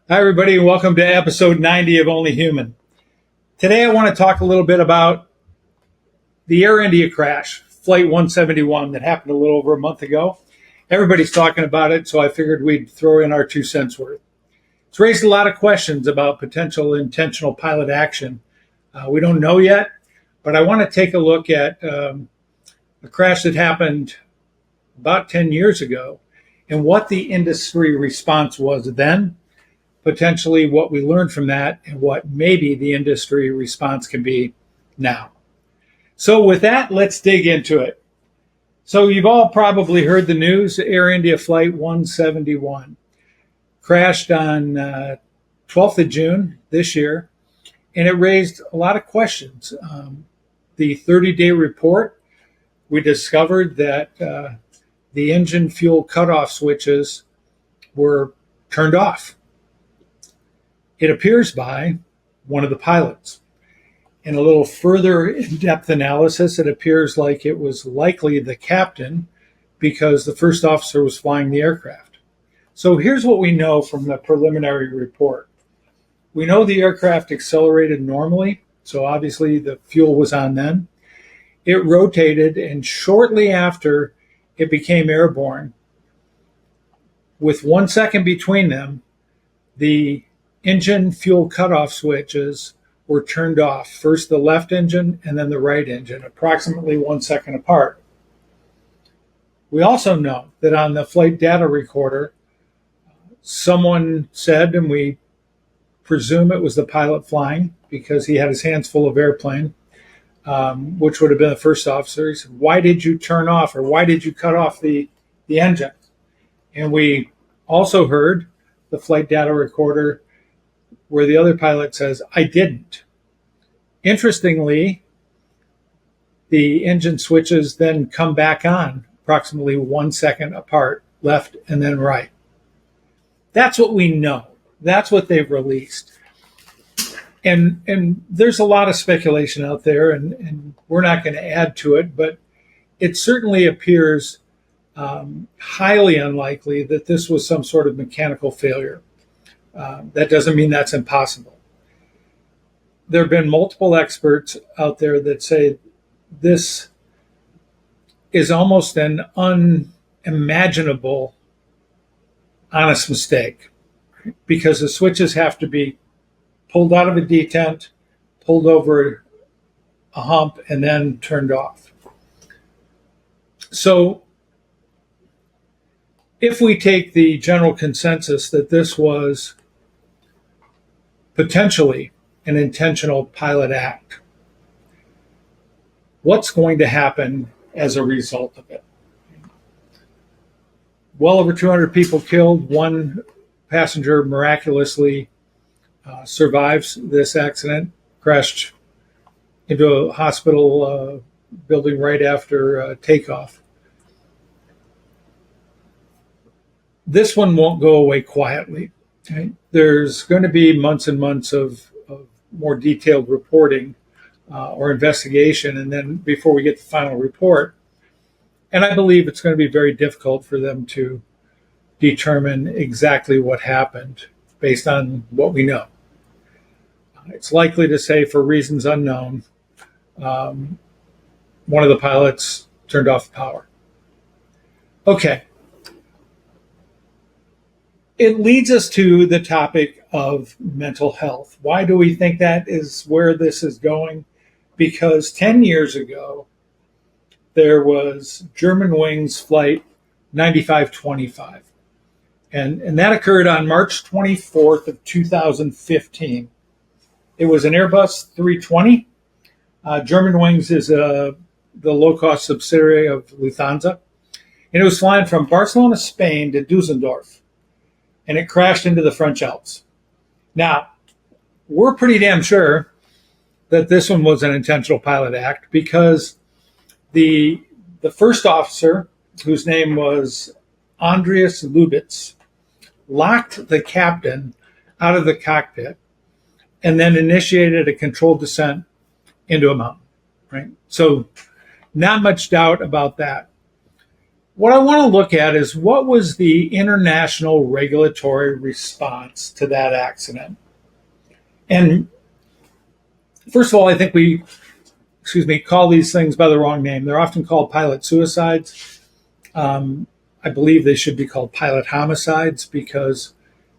Hi, everybody, and welcome to episode 90 of Only Human. Today, I want to talk a little bit about the Air India crash, Flight 171, that happened a little over a month ago. Everybody's talking about it, so I figured we'd throw in our 2 cents worth. It's raised a lot of questions about potential intentional pilot action. We don't know yet, but I want to take a look at a crash that happened about 10 years ago and what the industry response was then, potentially what we learned from that, and what maybe the industry response can be now. So with that, let's dig into it. So you've all probably heard the news. Air India Flight 171 crashed on 12th of June this year, and it raised a lot of questions. The 30-day report, we discovered that the engine fuel cutoff switches were turned off. It appears by one of the pilots. In a little further in-depth analysis, it appears like it was likely the captain because the first officer was flying the aircraft. So here's what we know from the preliminary report. We know the aircraft accelerated normally, so obviously the fuel was on then. It rotated, and shortly after it became airborne, with 1 second between them, the engine fuel cutoff switches were turned off. First the left engine and then the right engine, approximately 1 second apart. We also know that on the flight data recorder, someone said, and we presume it was the pilot flying because he had his hands full of airplane, which would have been the first officer. He said, "Why did you turn off, or why did you cut off the engine?" And we also heard the flight data recorder where the other pilot says, "I didn't." Interestingly, the engine switches then come back on approximately 1 second apart, left and then right. That's what we know. That's what they've released. And there's a lot of speculation out there, and we're not going to add to it, but it certainly appears highly unlikely that this was some sort of mechanical failure. That doesn't mean that's impossible. There have been multiple experts out there that say this is almost an unimaginable honest mistake because the switches have to be pulled out of a detent, pulled over a hump, and then turned off. So if we take the general consensus that this was potentially an intentional pilot act, what's going to happen as a result of it? Well over 200 people killed. One passenger miraculously survives this accident, crashed into a hospital building right after takeoff. This one won't go away quietly. Okay? There's going to be months and months of more detailed reporting or investigation, and then before we get the final report. And I believe it's going to be very difficult for them to determine exactly what happened based on what we know. It's likely to say, for reasons unknown, one of the pilots turned off the power. Okay. It leads us to the topic of mental health. Why do we think that is where this is going? Because 10 years ago, there was Germanwings Flight 9525. And that occurred on March 24th of 2015. It was an Airbus 320. Germanwings is the low-cost subsidiary of Lufthansa. And it was flying from Barcelona, Spain to Dusseldorf. And it crashed into the French Alps. Now, we're pretty damn sure that this one was an intentional pilot act because the first officer, whose name was Andreas Lubitz, locked the captain out of the cockpit and then initiated a controlled descent into a mountain, right? So not much doubt about that. what I want to look at is what was the international regulatory response to that accident. And first of all, I think we call these things by the wrong name. They're often called pilot suicides. I believe they should be called pilot homicides because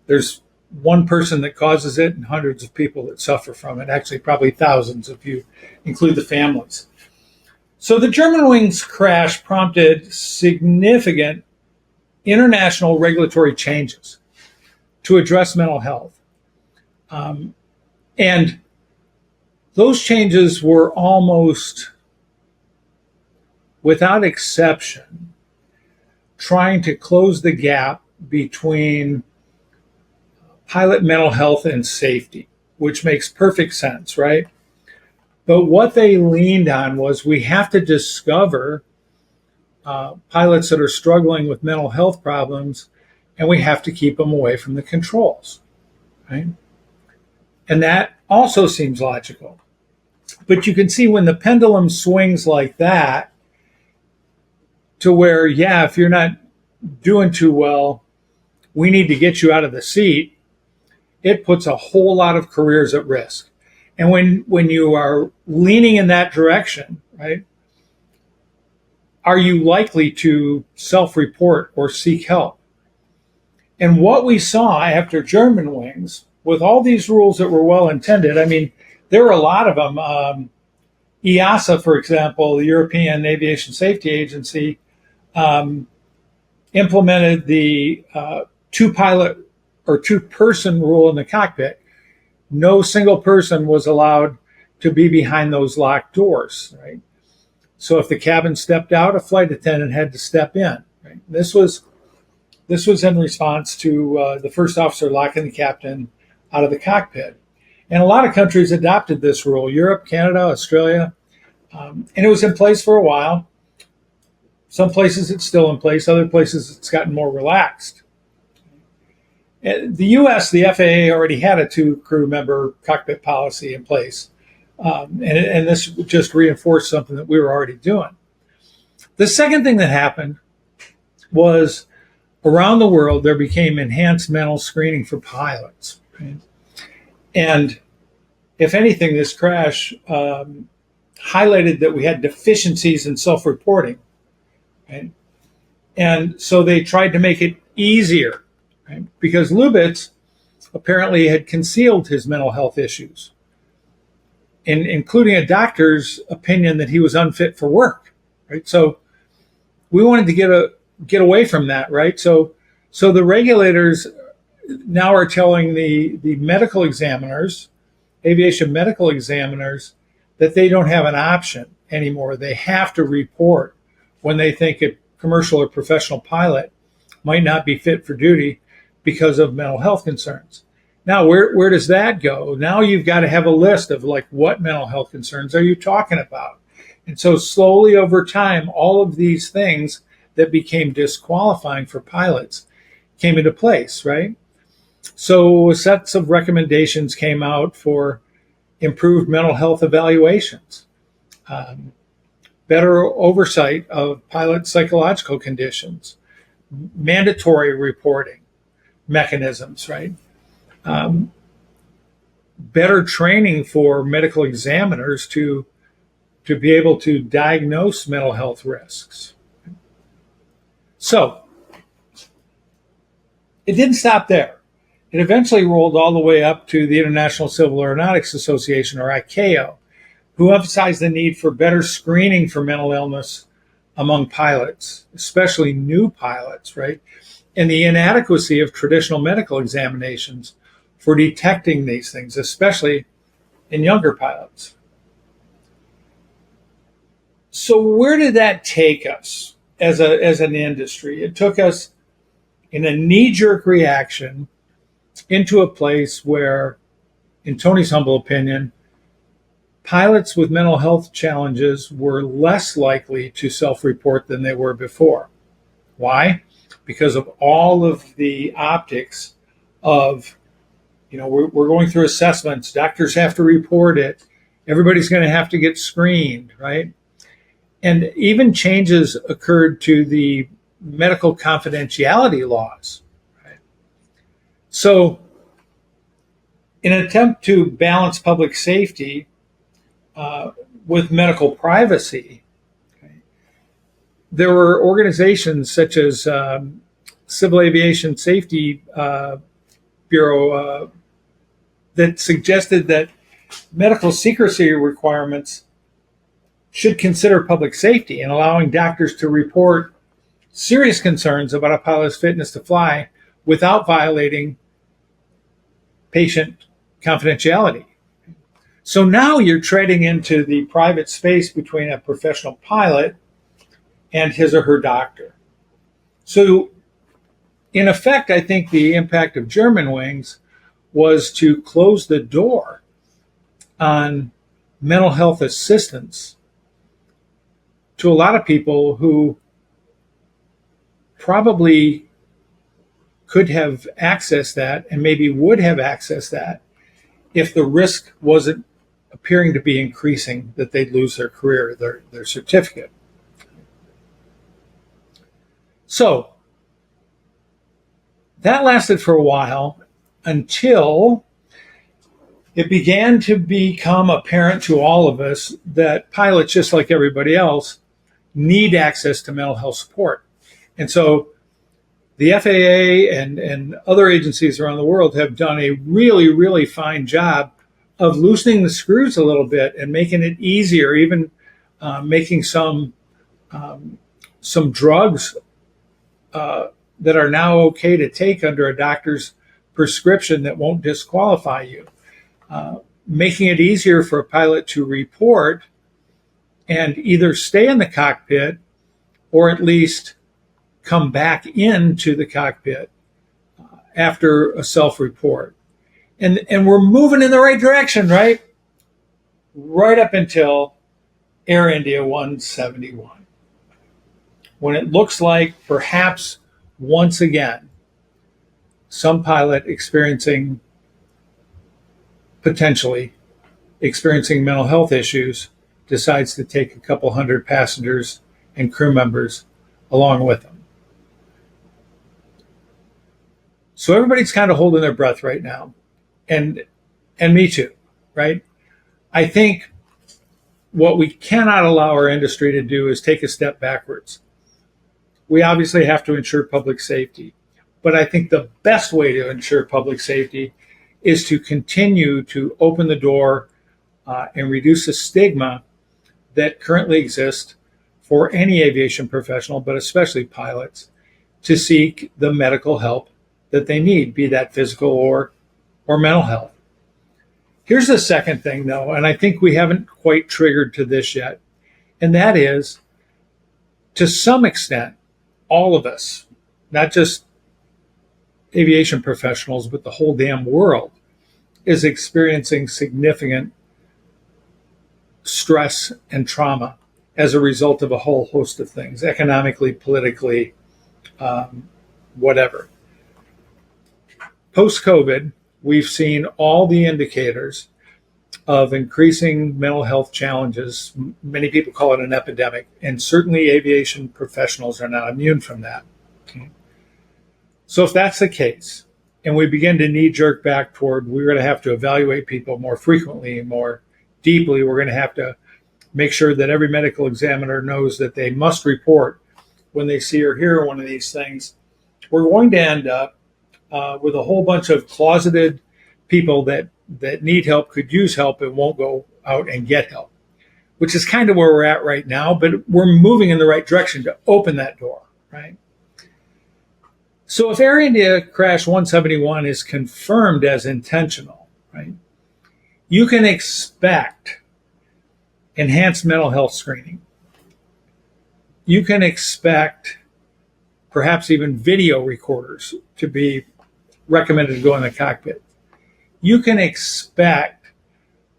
there's one person that causes it and hundreds of people that suffer from it, actually probably thousands if you include the families. So the Germanwings crash prompted significant international regulatory changes to address mental health. And those changes were almost, without exception, trying to close the gap between pilot mental health and safety, which makes perfect sense, right? But what they leaned on was we have to discover pilots that are struggling with mental health problems, and we have to keep them away from the controls, right? And that also seems logical. But you can see when the pendulum swings like that to where, yeah, if you're not doing too well, we need to get you out of the seat, it puts a whole lot of careers at risk. And when you are leaning in that direction, right, are you likely to self-report or seek help? And what we saw after Germanwings, with all these rules that were well intended, I mean, there were a lot of them. EASA, for example, the European Aviation Safety Agency, implemented the two-pilot or two-person rule in the cockpit. No single person was allowed to be behind those locked doors, right? So if the cabin stepped out, a flight attendant had to step in, right? This was in response to the first officer locking the captain out of the cockpit. And a lot of countries adopted this rule, Europe, Canada, Australia, and it was in place for a while. Some places it's still in place, other places it's gotten more relaxed. The U.S., the FAA already had a two-crew member cockpit policy in place, and this just reinforced something that we were already doing. The second thing that happened was around the world there became enhanced mental screening for pilots. Right? And if anything, this crash highlighted that we had deficiencies in self-reporting. Right? And so they tried to make it easier, right? Because Lubitz apparently had concealed his mental health issues, including a doctor's opinion that he was unfit for work. Right? So we wanted to get away from that, right? So the regulators now are telling the medical examiners, aviation medical examiners, that they don't have an option anymore. They have to report when they think a commercial or professional pilot might not be fit for duty because of mental health concerns. Now, where does that go? Now you've got to have a list of like, what mental health concerns are you talking about? And so slowly over time, all of these things that became disqualifying for pilots came into place, right? So sets of recommendations came out for improved mental health evaluations, better oversight of pilot psychological conditions, mandatory reporting mechanisms, right? Better training for medical examiners to be able to diagnose mental health risks. So it didn't stop there. It eventually rolled all the way up to the International Civil Aeronautics Association, or ICAO, who emphasized the need for better screening for mental illness among pilots, especially new pilots, right? And the inadequacy of traditional medical examinations for detecting these things, especially in younger pilots. So where did that take us as an industry? It took us in a knee-jerk reaction into a place where, in Tony's humble opinion, pilots with mental health challenges were less likely to self-report than they were before. Why? Because of all of the optics of, we're going through assessments, doctors have to report it, everybody's going to have to get screened, right? And even changes occurred to the medical confidentiality laws. Right? So, in an attempt to balance public safety with medical privacy, okay, there were organizations such as Civil Aviation Safety Bureau that suggested that medical secrecy requirements should consider public safety and allowing doctors to report serious concerns about a pilot's fitness to fly without violating patient confidentiality. So now you're treading into the private space between a professional pilot and his or her doctor. So in effect, I think the impact of Germanwings was to close the door on mental health assistance to a lot of people who probably could have accessed that and maybe would have accessed that if the risk wasn't appearing to be increasing that they'd lose their career, their certificate. So that lasted for a while until it began to become apparent to all of us that pilots, just like everybody else, need access to mental health support. And so the FAA and other agencies around the world have done a really, really fine job of loosening the screws a little bit and making it easier, even making some drugs that are now okay to take under a doctor's prescription that won't disqualify you, making it easier for a pilot to report and either stay in the cockpit or at least come back into the cockpit after a self-report. And we're moving in the right direction, right? Right up until Air India 171, when it looks like perhaps once again, some pilot potentially experiencing mental health issues decides to take a couple hundred passengers and crew members along with them. So everybody's kind of holding their breath right now. And me too, right? I think what we cannot allow our industry to do is take a step backwards. We obviously have to ensure public safety, but I think the best way to ensure public safety is to continue to open the door and reduce the stigma that currently exists for any aviation professional, but especially pilots, to seek the medical help that they need, be that physical or mental health. Here's the second thing, though, and I think we haven't quite triggered to this yet, and that is, to some extent, all of us, not just aviation professionals, but the whole damn world, is experiencing significant stress and trauma as a result of a whole host of things, economically, politically, whatever. Post-COVID, we've seen all the indicators of increasing mental health challenges. Many people call it an epidemic, and certainly aviation professionals are not immune from that. Okay. So if that's the case, and we begin to knee-jerk back toward we're going to have to evaluate people more frequently and more deeply, we're going to have to make sure that every medical examiner knows that they must report when they see or hear one of these things, we're going to end up with a whole bunch of closeted people that need help, could use help, and won't go out and get help, which is kind of where we're at right now, but we're moving in the right direction to open that door, right? So if Air India crash 171 is confirmed as intentional, right, you can expect enhanced mental health screening. You can expect perhaps even video recorders to be recommended to go in the cockpit. You can expect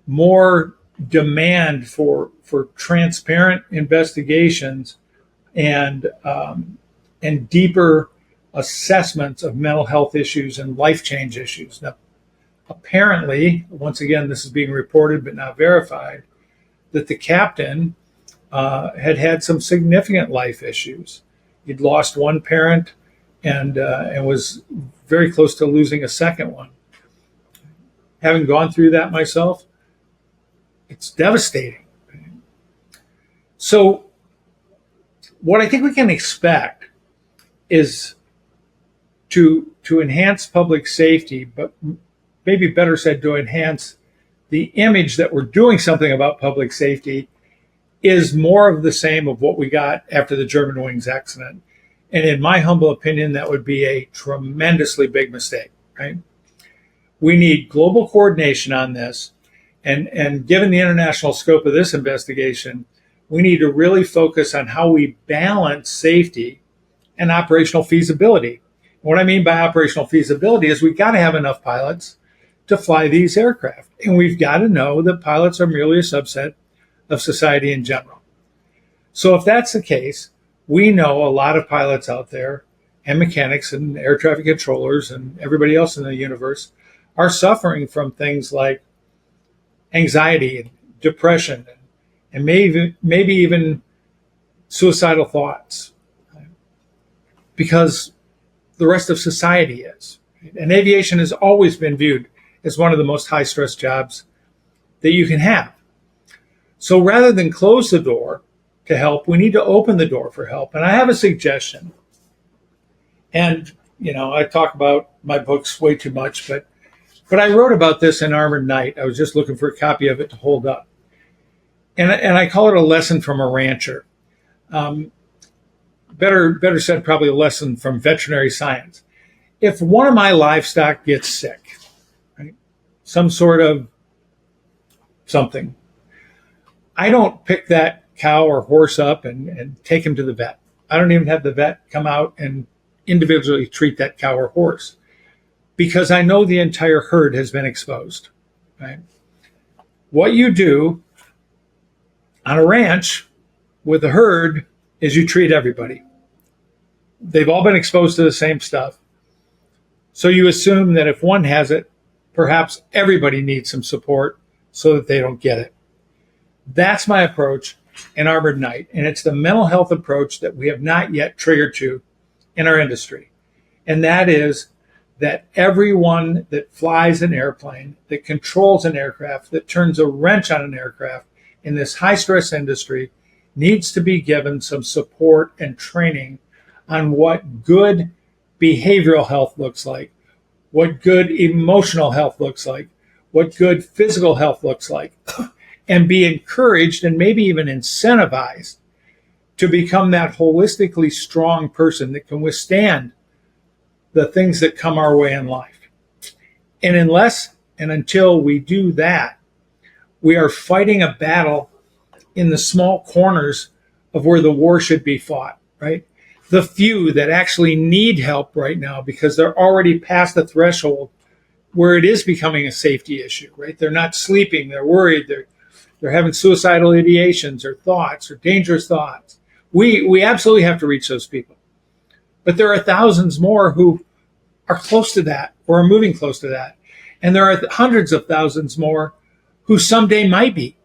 more demand for transparent investigations and deeper assessments of mental health issues and life change issues. Now, apparently, once again, this is being reported but not verified, that the captain had some significant life issues. He'd lost one parent and was very close to losing a second one. Having gone through that myself, it's devastating. So what I think we can expect is to enhance public safety, but maybe better said, to enhance the image that we're doing something about public safety, is more of the same of what we got after the Germanwings accident. And in my humble opinion, that would be a tremendously big mistake, right? We need global coordination on this. And given the international scope of this investigation, we need to really focus on how we balance safety and operational feasibility. What I mean by operational feasibility is we've got to have enough pilots to fly these aircraft. And we've got to know that pilots are merely a subset of society in general. So if that's the case, we know a lot of pilots out there and mechanics and air traffic controllers and everybody else in the universe are suffering from things like anxiety and depression and maybe even suicidal thoughts, because the rest of society is. And aviation has always been viewed as one of the most high-stress jobs that you can have. So rather than close the door to help, we need to open the door for help. And I have a suggestion. And, I talk about my books way too much, but I wrote about this in Armored Night. I was just looking for a copy of it to hold up. And I call it a lesson from a rancher. Better said, probably a lesson from veterinary science. If one of my livestock gets sick, right, some sort of something, I don't pick that cow or horse up and take him to the vet. I don't even have the vet come out and individually treat that cow or horse, because I know the entire herd has been exposed. Right? What you do on a ranch with a herd is you treat everybody. They've all been exposed to the same stuff. So you assume that if one has it, perhaps everybody needs some support so that they don't get it. That's my approach in Armored Night, and it's the mental health approach that we have not yet triggered to in our industry. And that is that everyone that flies an airplane, that controls an aircraft, that turns a wrench on an aircraft in this high-stress industry needs to be given some support and training on what good behavioral health looks like, what good emotional health looks like, what good physical health looks like, and be encouraged and maybe even incentivized to become that holistically strong person that can withstand the things that come our way in life. And unless and until we do that, we are fighting a battle in the small corners of where the war should be fought, right? The few that actually need help right now because they're already past the threshold where it is becoming a safety issue, right? They're not sleeping, they're worried, they're having suicidal ideations or thoughts or dangerous thoughts. We absolutely have to reach those people. But there are thousands more who are close to that or are moving close to that. And there are hundreds of thousands more who someday might be.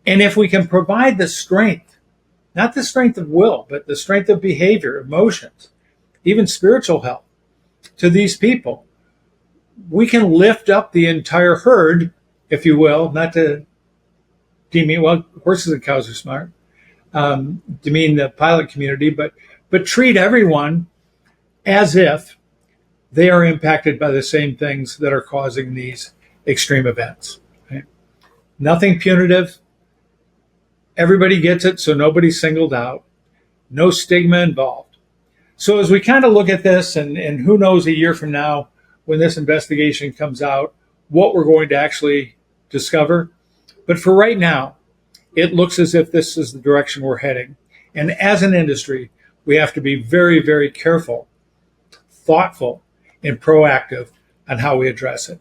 And if we can provide the strength, not the strength of will, but the strength of behavior, emotions, even spiritual health to these people, we can lift up the entire herd, if you will, not to demean, well, horses and cows are smart, demean the pilot community, but treat everyone as if they are impacted by the same things that are causing these extreme events. Right? Nothing punitive. Everybody gets it, so nobody's singled out. No stigma involved. So as we kind of look at this, and who knows a year from now when this investigation comes out, what we're going to actually discover. But for right now, it looks as if this is the direction we're heading. And as an industry, we have to be very, very careful, thoughtful, and proactive on how we address it.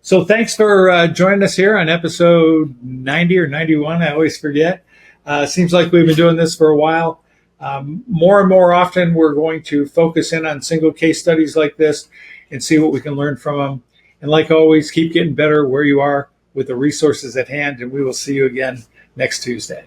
So thanks for joining us here on episode 90 or 91. I always forget. Seems like we've been doing this for a while. More and more often, we're going to focus in on single case studies like this and see what we can learn from them. And like always, keep getting better where you are with the resources at hand, and we will see you again next Tuesday.